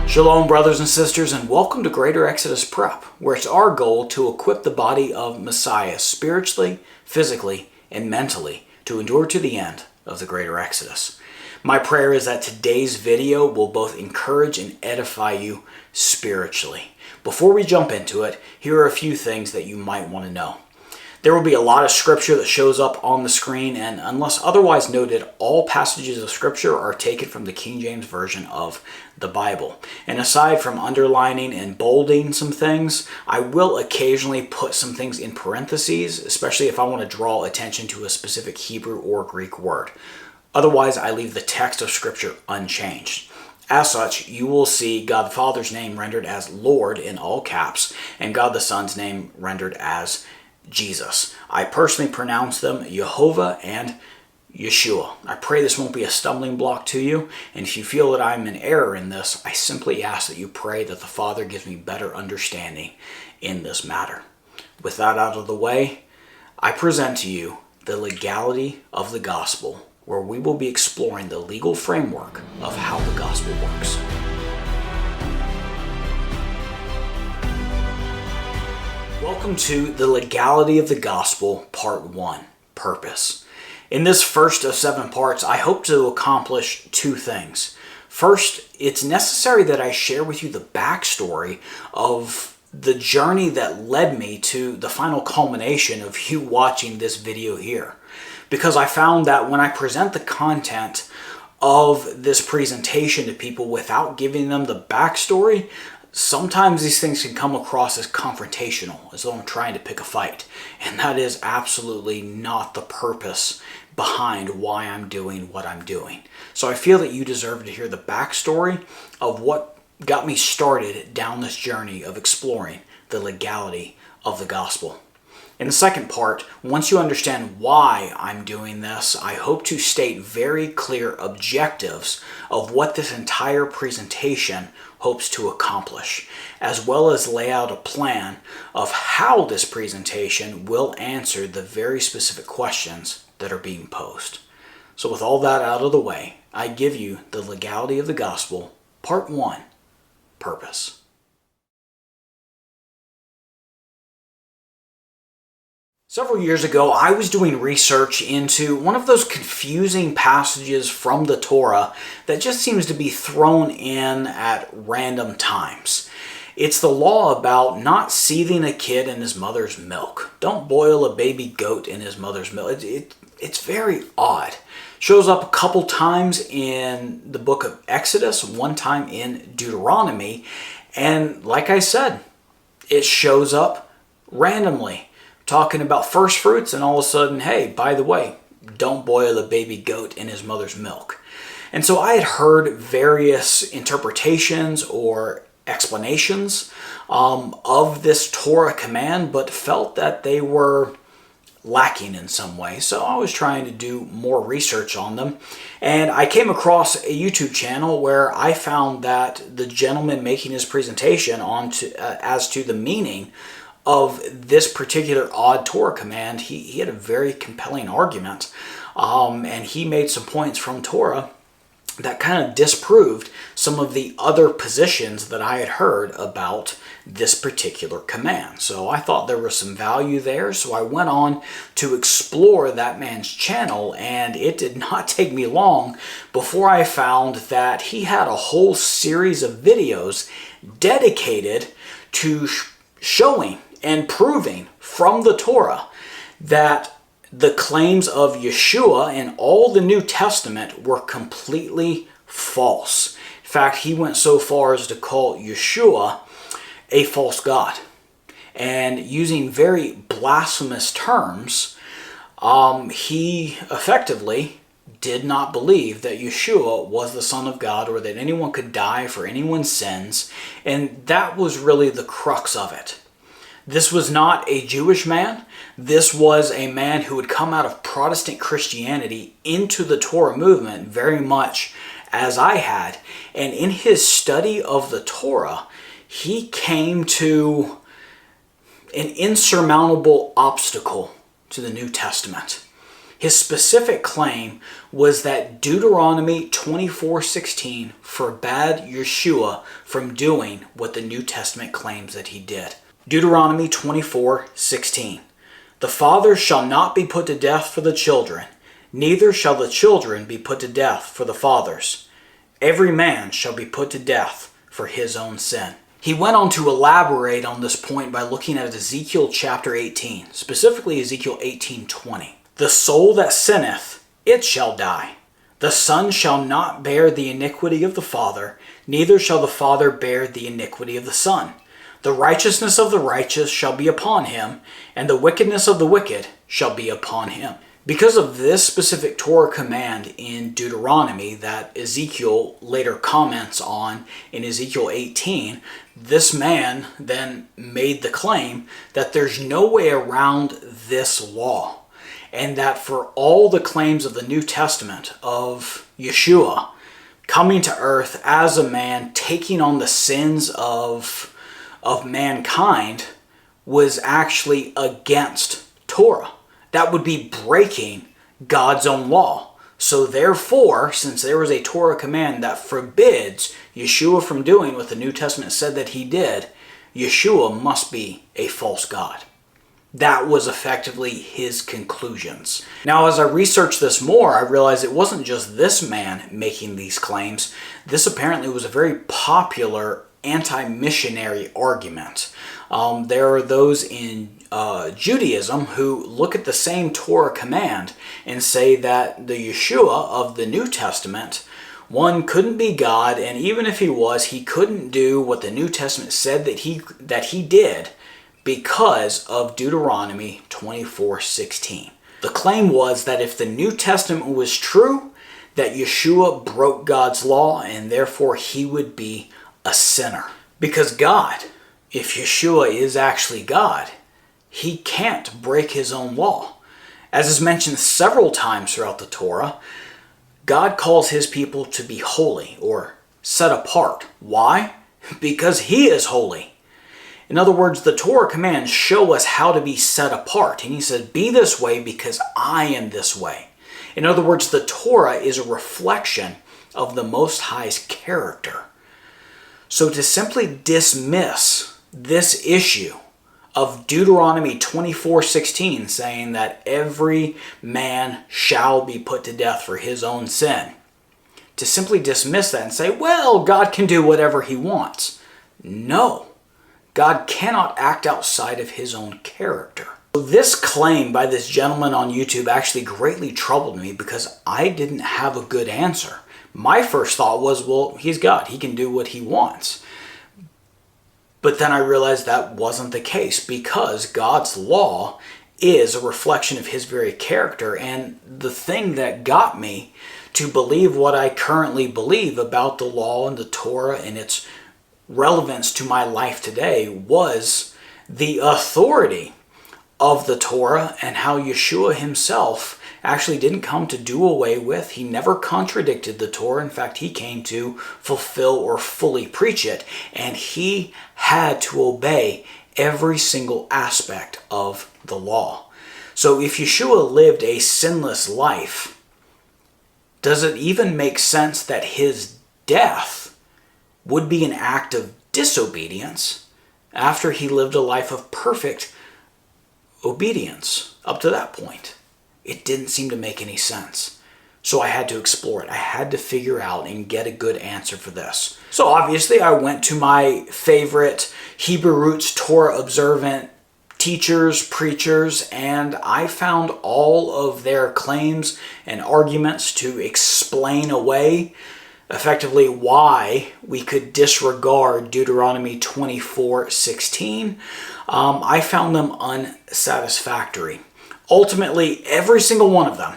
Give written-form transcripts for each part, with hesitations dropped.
Shalom, brothers and sisters, and welcome to Greater Exodus Prep, where it's our goal to equip the body of Messiah spiritually, physically, and mentally to endure to the end of the Greater Exodus. My prayer is that today's video will both encourage and edify you spiritually. Before we jump into it, here are a few things that you might want to know. There will be a lot of scripture that shows up on the screen, and unless otherwise noted, all passages of scripture are taken from the King James Version of the Bible. And aside from underlining and bolding some things, I will occasionally put some things in parentheses, especially if I want to draw attention to a specific Hebrew or Greek word. Otherwise, I leave the text of scripture unchanged. As such, you will see God the Father's name rendered as Lord in all caps, and God the Son's name rendered as Jesus. I personally pronounce them Jehovah and Yeshua. I pray this won't be a stumbling block to you, and if you feel that I'm in error in this, I simply ask that you pray that the Father gives me better understanding in this matter. With that out of the way, I present to you the legality of the gospel, where we will be exploring the legal framework of how the gospel works. Welcome to the Legality of the Gospel, Part 1, Purpose. In this first of 7 parts, I hope to accomplish 2 things. First, it's necessary that I share with you the backstory of the journey that led me to the final culmination of you watching this video here. Because I found that when I present the content of this presentation to people without giving them the backstory, sometimes these things can come across as confrontational, as though I'm trying to pick a fight. And that is absolutely not the purpose behind why I'm doing what I'm doing. So I feel that you deserve to hear the backstory of what got me started down this journey of exploring the legality of the gospel. In the second part, once you understand why I'm doing this, I hope to state very clear objectives of what this entire presentation hopes to accomplish, as well as lay out a plan of how this presentation will answer the very specific questions that are being posed. So with all that out of the way, I give you the legality of the gospel, Part 1, Purpose. Several years ago, I was doing research into one of those confusing passages from the Torah that just seems to be thrown in at random times. It's the law about not seething a kid in his mother's milk. Don't boil a baby goat in his mother's milk. It's very odd. Shows up a couple times in the book of Exodus, one time in Deuteronomy, and like I said, it shows up randomly. Talking about first fruits, and all of a sudden, hey, by the way, don't boil a baby goat in his mother's milk. And so I had heard various interpretations or explanations of this Torah command, but felt that they were lacking in some way. So I was trying to do more research on them. And I came across a YouTube channel where I found that the gentleman making his presentation as to the meaning of this particular odd Torah command, he had a very compelling argument, and he made some points from Torah that kind of disproved some of the other positions that I had heard about this particular command. So I thought there was some value there, so I went on to explore that man's channel, and it did not take me long before I found that he had a whole series of videos dedicated to showing and proving from the Torah that the claims of Yeshua in all the New Testament were completely false. In fact, he went so far as to call Yeshua a false god. And using very blasphemous terms, he effectively did not believe that Yeshua was the Son of God or that anyone could die for anyone's sins. And that was really the crux of it. This was not a Jewish man. This was a man who had come out of Protestant Christianity into the Torah movement very much as I had. And in his study of the Torah, he came to an insurmountable obstacle to the New Testament. His specific claim was that Deuteronomy 24:16 forbade Yeshua from doing what the New Testament claims that he did. Deuteronomy 24:16. The fathers shall not be put to death for the children, neither shall the children be put to death for the fathers. Every man shall be put to death for his own sin. He went on to elaborate on this point by looking at Ezekiel chapter 18, specifically Ezekiel 18:20. The soul that sinneth, it shall die. The son shall not bear the iniquity of the father, neither shall the father bear the iniquity of the son. The righteousness of the righteous shall be upon him, and the wickedness of the wicked shall be upon him. Because of this specific Torah command in Deuteronomy that Ezekiel later comments on in Ezekiel 18, this man then made the claim that there's no way around this law. And that for all the claims of the New Testament of Yeshua coming to earth as a man, taking on the sins of mankind, was actually against Torah. That would be breaking God's own law. So therefore, since there was a Torah command that forbids Yeshua from doing what the New Testament said that he did, Yeshua must be a false god. That was effectively his conclusions. Now, as I researched this more, I realized it wasn't just this man making these claims. This apparently was a very popular anti-missionary argument. There are those in Judaism who look at the same Torah command and say that the Yeshua of the New Testament, one, couldn't be God, and even if he was, he couldn't do what the New Testament said that he did, because of Deuteronomy 24:16. The claim was that if the New Testament was true, that Yeshua broke God's law and therefore he would be a sinner. Because God, if Yeshua is actually God, he can't break his own law. As is mentioned several times throughout the Torah, God calls his people to be holy or set apart. Why? Because he is holy. In other words, the Torah commands show us how to be set apart. And he says, be this way because I am this way. In other words, the Torah is a reflection of the Most High's character. So to simply dismiss this issue of Deuteronomy 24:16 saying that every man shall be put to death for his own sin, to simply dismiss that and say, well, God can do whatever he wants. No. God cannot act outside of his own character. This claim by this gentleman on YouTube actually greatly troubled me because I didn't have a good answer. My first thought was, well, he's God. He can do what he wants. But then I realized that wasn't the case because God's law is a reflection of his very character. And the thing that got me to believe what I currently believe about the law and the Torah and its relevance to my life today was the authority of the Torah and how Yeshua himself actually didn't come to do away with. He never contradicted the Torah. In fact, he came to fulfill or fully preach it. And he had to obey every single aspect of the law. So if Yeshua lived a sinless life, does it even make sense that his death would be an act of disobedience after he lived a life of perfect obedience up to that point? It didn't seem to make any sense. So I had to explore it. I had to figure out and get a good answer for this. So obviously I went to my favorite Hebrew roots Torah observant teachers, preachers, and I found all of their claims and arguments to explain away effectively why we could disregard Deuteronomy 24:16. I found them unsatisfactory. Ultimately, every single one of them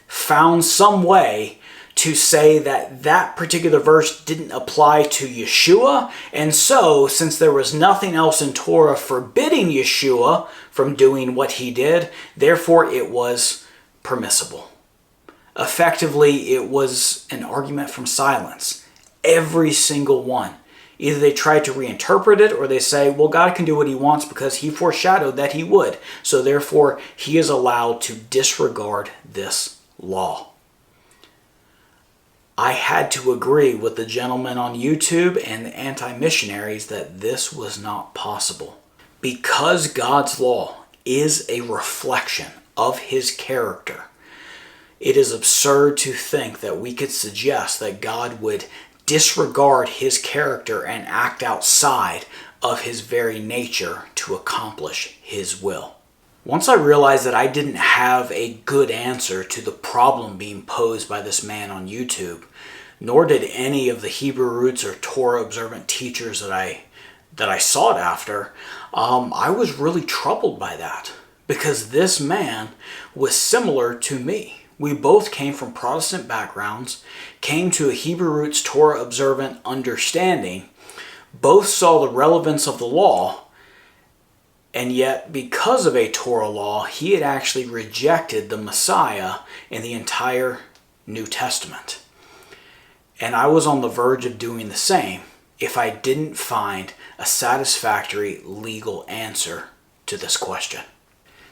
found some way to say that that particular verse didn't apply to Yeshua, and so since there was nothing else in Torah forbidding Yeshua from doing what he did, therefore it was permissible. Effectively, it was an argument from silence. Every single one. Either they try to reinterpret it, or they say, well, God can do what he wants because he foreshadowed that he would. So therefore, he is allowed to disregard this law. I had to agree with the gentleman on YouTube and the anti-missionaries that this was not possible. Because God's law is a reflection of his character, it is absurd to think that we could suggest that God would disregard his character and act outside of his very nature to accomplish his will. Once I realized that I didn't have a good answer to the problem being posed by this man on YouTube, nor did any of the Hebrew roots or Torah observant teachers that I sought after, I was really troubled by that, because this man was similar to me. We both came from Protestant backgrounds, came to a Hebrew roots Torah observant understanding, both saw the relevance of the law, and yet because of a Torah law, he had actually rejected the Messiah in the entire New Testament. And I was on the verge of doing the same if I didn't find a satisfactory legal answer to this question.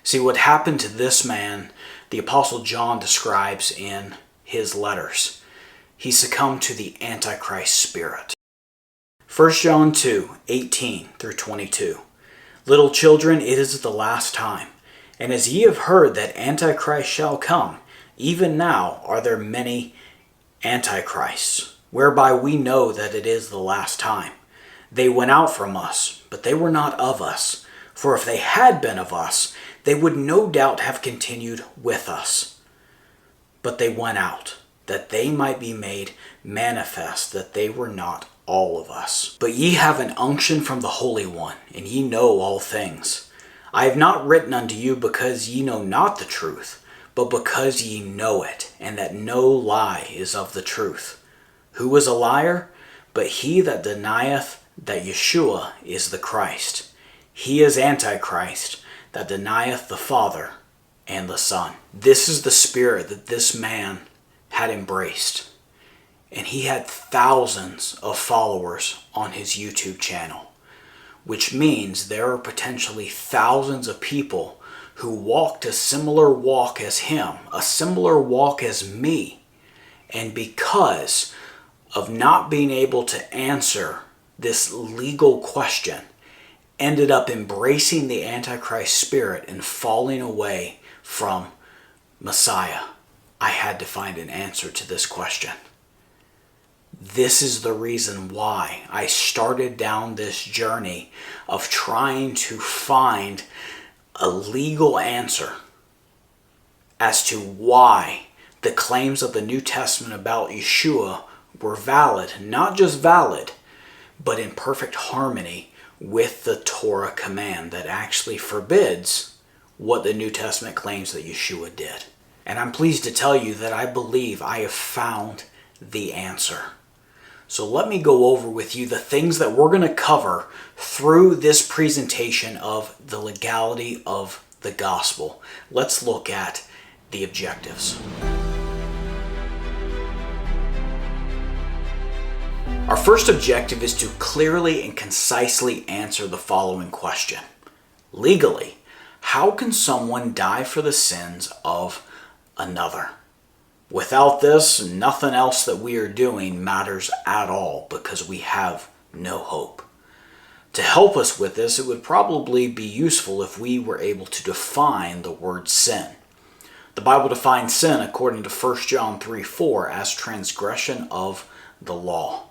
See, what happened to this man, the Apostle John describes in his letters. He succumbed to the Antichrist spirit. 1 John 2, 18 through 22. Little children, it is the last time. And as ye have heard that Antichrist shall come, even now are there many Antichrists, whereby we know that it is the last time. They went out from us, but they were not of us. For if they had been of us, they would no doubt have continued with us. But they went out, that they might be made manifest that they were not all of us. But ye have an unction from the Holy One, and ye know all things. I have not written unto you because ye know not the truth, but because ye know it, and that no lie is of the truth. Who is a liar? But he that denieth that Yeshua is the Christ. He is Antichrist, that denieth the Father and the Son. This is the spirit that this man had embraced. And he had thousands of followers on his YouTube channel, which means there are potentially thousands of people who walked a similar walk as him, a similar walk as me. And because of not being able to answer this legal question, ended up embracing the Antichrist spirit and falling away from Messiah. I had to find an answer to this question. This is the reason why I started down this journey of trying to find a legal answer as to why the claims of the New Testament about Yeshua were valid, not just valid, but in perfect harmony with the Torah command that actually forbids what the New Testament claims that Yeshua did. And I'm pleased to tell you that I believe I have found the answer. So let me go over with you the things that we're going to cover through this presentation of the legality of the gospel. Let's look at the objectives. Our first objective is to clearly and concisely answer the following question. Legally, how can someone die for the sins of another? Without this, nothing else that we are doing matters at all because we have no hope. To help us with this, it would probably be useful if we were able to define the word sin. The Bible defines sin according to 1 John 3:4 as transgression of the law.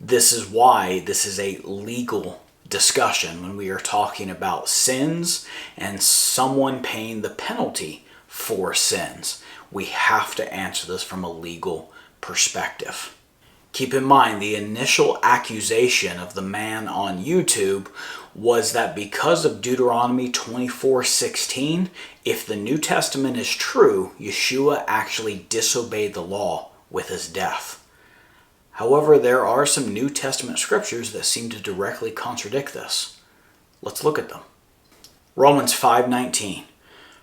This is why this is a legal discussion when we are talking about sins and someone paying the penalty for sins. We have to answer this from a legal perspective. Keep in mind, the initial accusation of the man on YouTube was that because of Deuteronomy 24:16, if the New Testament is true, Yeshua actually disobeyed the law with his death. However, there are some New Testament scriptures that seem to directly contradict this. Let's look at them. Romans 5:19.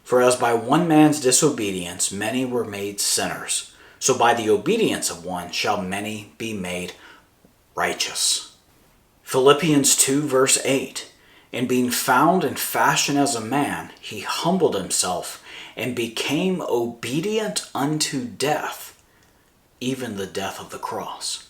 For as by one man's disobedience many were made sinners, so by the obedience of one shall many be made righteous. Philippians 2 verse 8, and being found in fashion as a man, he humbled himself and became obedient unto death, even the death of the cross.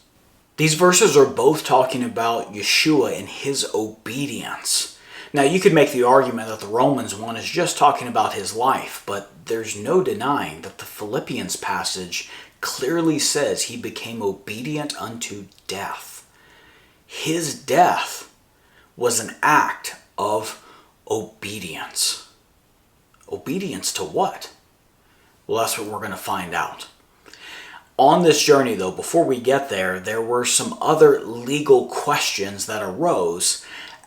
These verses are both talking about Yeshua and his obedience. Now, you could make the argument that the Romans one is just talking about his life, but there's no denying that the Philippians passage clearly says he became obedient unto death. His death was an act of obedience. Obedience to what? Well, that's what we're going to find out. On this journey, though, before we get there, there were some other legal questions that arose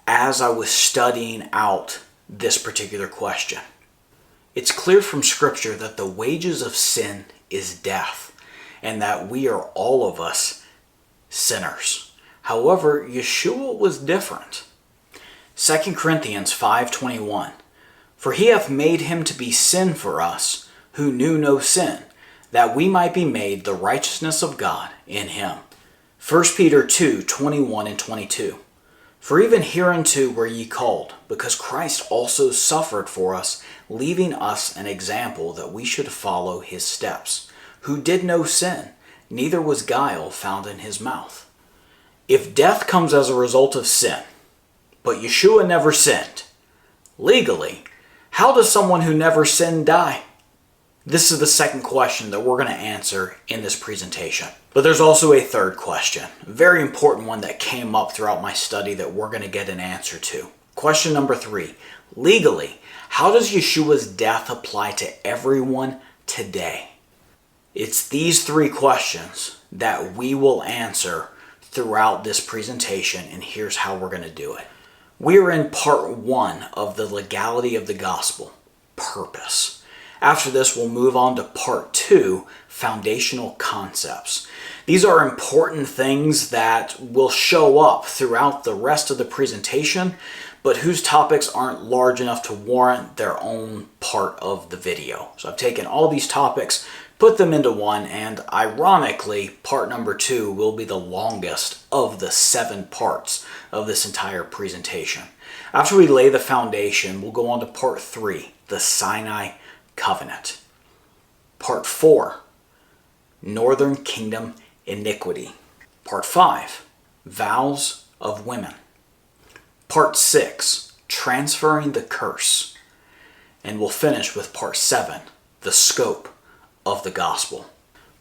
as I was studying out this particular question. It's clear from Scripture that the wages of sin is death, and that we are all of us sinners. However, Yeshua was different. 2 Corinthians 5:21, for he hath made him to be sin for us, who knew no sin, that we might be made the righteousness of God in him. 1 Peter 2:21 and 22. For even hereunto were ye called, because Christ also suffered for us, leaving us an example that we should follow his steps, who did no sin, neither was guile found in his mouth. If death comes as a result of sin, but Yeshua never sinned, legally, how does someone who never sinned die? This is the second question that we're going to answer in this presentation. But there's also a third question, a very important one that came up throughout my study that we're going to get an answer to. Question number 3, legally, how does Yeshua's death apply to everyone today? It's these 3 questions that we will answer throughout this presentation, and here's how we're going to do it. We're in part 1 of the legality of the gospel, purpose. After this, we'll move on to part 2, foundational concepts. These are important things that will show up throughout the rest of the presentation, but whose topics aren't large enough to warrant their own part of the video. So I've taken all these topics, put them into one, and ironically, part number 2 will be the longest of the 7 parts of this entire presentation. After we lay the foundation, we'll go on to part 3, the Sinai Covenant. Part 4, Northern Kingdom Iniquity. Part 5, Vows of Women. Part 6, Transferring the Curse. And we'll finish with Part 7, the Scope of the Gospel.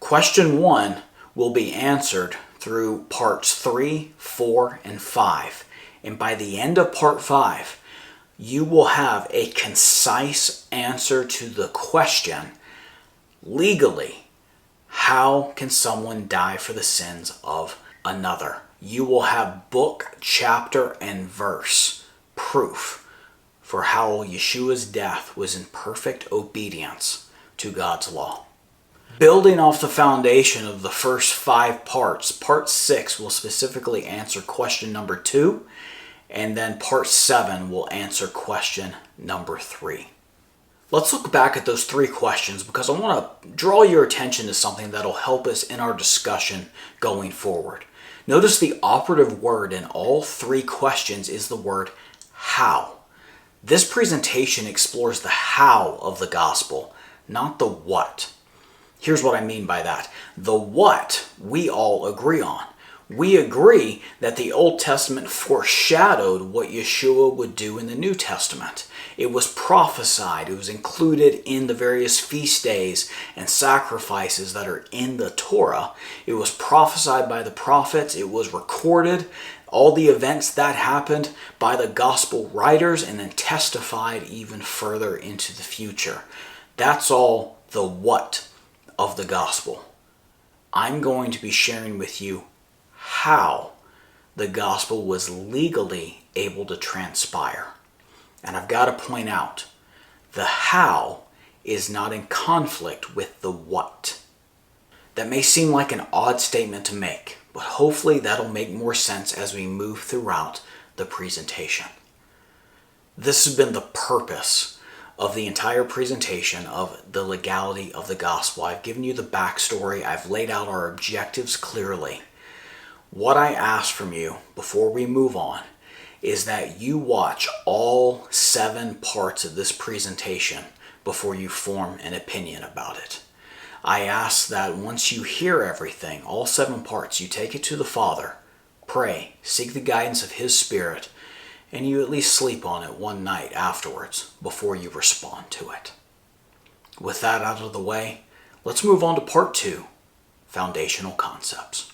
Question 1 will be answered through Parts 3, 4, and 5. And by the end of Part 5, you will have a concise answer to the question, legally, how can someone die for the sins of another? You will have book, chapter, and verse proof for how Yeshua's death was in perfect obedience to God's law. Building off the foundation of the first 5 parts, part 6 will specifically answer question number 2, and then part 7 will answer question number 3. Let's look back at those 3 questions because I want to draw your attention to something that'll help us in our discussion going forward. Notice the operative word in all 3 questions is the word how. This presentation explores the how of the gospel, not the what. Here's what I mean by that. The what we all agree on. We agree that the Old Testament foreshadowed what Yeshua would do in the New Testament. It was prophesied. It was included in the various feast days and sacrifices that are in the Torah. It was prophesied by the prophets. It was recorded. All the events that happened by the gospel writers and then testified even further into the future. That's all the what of the gospel. I'm going to be sharing with you how the gospel was legally able to transpire. And I've got to point out, the how is not in conflict with the what. That may seem like an odd statement to make, but hopefully that'll make more sense as we move throughout the presentation. This has been the purpose of the entire presentation of the legality of the gospel. I've given you the backstory. I've laid out our objectives clearly. What I ask from you before we move on is that you watch all 7 parts of this presentation before you form an opinion about it. I ask that once you hear everything, all 7 parts, you take it to the Father, pray, seek the guidance of His Spirit, and you at least sleep on it one night afterwards before you respond to it. With that out of the way, let's move on to part 2, foundational concepts.